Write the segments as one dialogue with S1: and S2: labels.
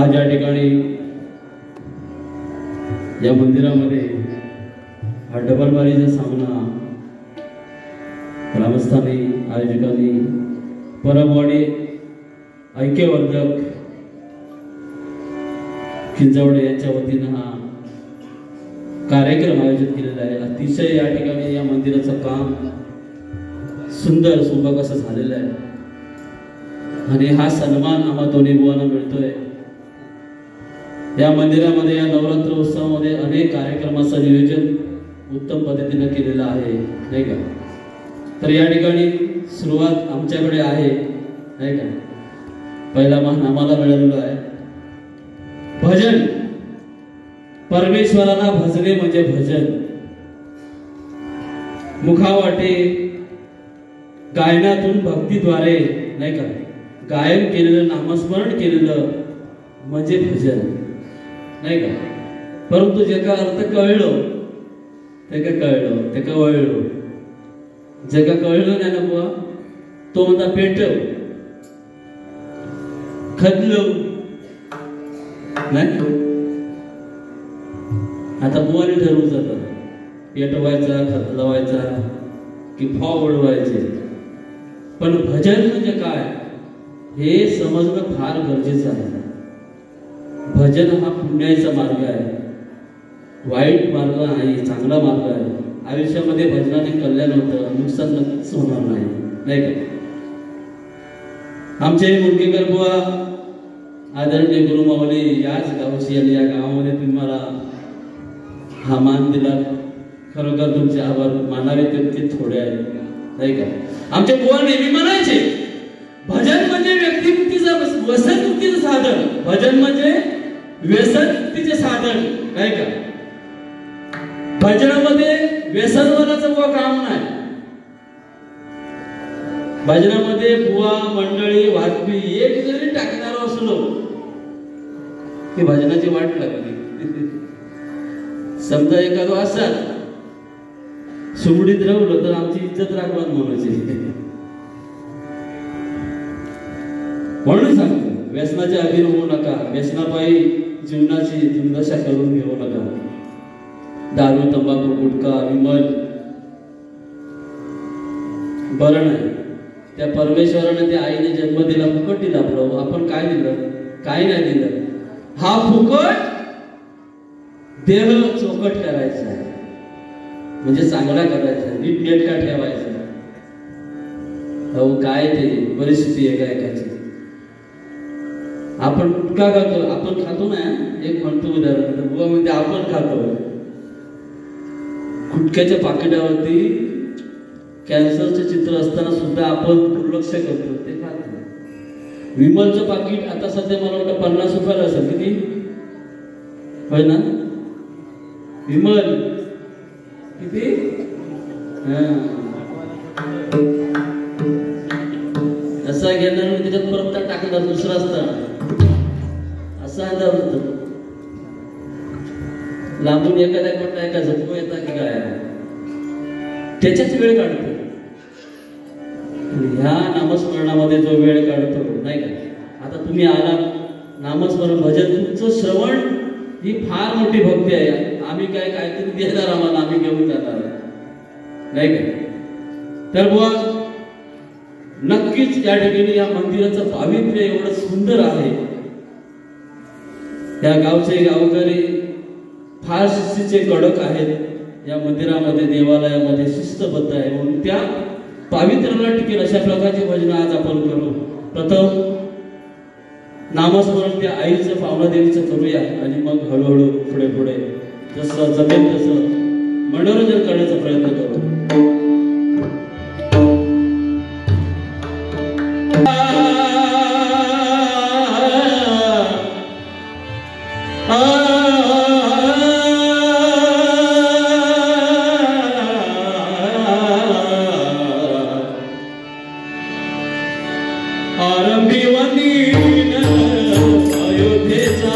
S1: आज या ठिकाणी या मंदिरामध्ये हा डबलबारीचा सामना ग्रामस्थांनी आयोजकांनी परमवाडी ऐक्यवर्धक किंजवडे यांच्या वतीनं हा कार्यक्रम आयोजित केलेला आहे। अतिशय या ठिकाणी या मंदिराचं काम सुंदर सुबक असं झालेलं आहे आणि हा सन्मान आम्हा दोन्ही बुवांना मिळतोय। या मंदिरामध्ये या नवरात्र उत्सवामध्ये अनेक कार्यक्रमाचं नियोजन उत्तम पद्धतीने केलेलं आहे, नाही का? तर या ठिकाणी सुरुवात आमच्याकडे आहे, नाही का? पहिला मान आम्हाला मिळालेला आहे भजन। परमेश्वराला भजने म्हणजे भजन। मुखावाटे गायनातून भक्तीद्वारे, नाही का, गायन केलेलं नामस्मरण केलेलं म्हणजे भजन, नाही का? परंतु जे का अर्थ कळलं ते का कळलं ते का वळलं, जे का कळलं नाही ना बुवा तो म्हणता पेटव खदलं नाही। आता बुवाने ठरवू जातं पेटवायचा खदलवायचा की फाव उडवायचे, पण भजन म्हणजे काय हे समजणं फार गरजेचं आहे। भजन हा पुण्याचा मार्ग आहे, वाईट मार्ग नाही, चांगला मार्ग आहे। आयुष्यामध्ये भजनाने कल्याण होतं, नुकसान नक्कीच होणार नाही, नाही का? आमचे मुंडकेकर बुवा आदरणीय गुरुमावली याच गावची आणि या गावामध्ये तुम्हाला हा मान दिला, खरोखर तुमचे आभार मानावे तितके थोडे आहेत, नाही का? आमचे बुवा नेहमी म्हणायचे भजन म्हणजे व्यक्तिमुक्तीचं व्यसनमुक्तीचं साधन, भजन म्हणजे व्यसनमुक्तीचे साधन, नाही का? भजनामध्ये व्यसनवनाचं बुवा काम नाही। भजनामध्ये बुवा मंडळी वाजवी एक जरी टाकणार असलो की भजनाची वाट लागली। समजा एखादं असा सुमडीत राहिलो तर आमची इज्जत राखवा म्हणायची, म्हणून सांगतो व्यसनाचे अधीन होऊ नका, व्यसनापायी जीवनाची दुर्दशा करून घेऊ नका। दारू तंबाखू गुटखा विमल बरं नाही। त्या परमेश्वराने त्या आईने जन्म दिला, फुकट दिला, आपण काय दिलं? काय नाही दिलं। हा फुकट देह चोकट करायचा आहे, म्हणजे चांगला करायचा, नीट नेटका ठेवायचा। अहो काय ते परिस्थिती आहे काय एकाची। आपण गुटखा खातो, आपण खातो ना, एक म्हणतो उदाहरण बुवा म्हणजे आपण खातो गुटख्याच्या पाकिटावरती कॅन्सरचे चित्र असताना सुद्धा आपण दुर्लक्ष करतो, ते खातो। विमलचं पाकिट आता सध्या मला वाटतं 50 रुपयाला असेल, किती होय ना? विमल किती? असा घेणार त्याच्यात परत टाकणार दुसरा असता असा अंदाज होतो। लांबून एखाद्या कोणता एका झटको येता की काय त्याच्याच वेळ काढतो। ह्या नामस्मरणामध्ये जो वेळ काढतो, नाही का? आता तुम्ही आला नामस्मरण भजन तुमचं श्रवण ही फार मोठी भक्ती आहे। आम्ही काय काहीतरी देणार आम्हाला, आम्ही घेऊन जाणार, नाही का? तर बुवा नक्कीच या ठिकाणी या मंदिराचं पावित्र्य एवढं सुंदर आहे। या गावचे गावकरी फार शिस्तीचे कडक आहेत। या मंदिरामध्ये देवालयामध्ये शिस्तबद्ध आहे, म्हणून त्या पावित्र्याला टिकेल अशा प्रकारची भजन आज आपण करू। प्रथम नामस्मरण त्या आईचं पावनादेवीचं करूया आणि मग हळूहळू पुढे पुढे जसं जमेल तसं मनोरंजन करण्याचा प्रयत्न करू।
S2: आरंभी वंदीन अयोध्येचा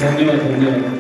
S1: धन्यवाद धन्यवाद.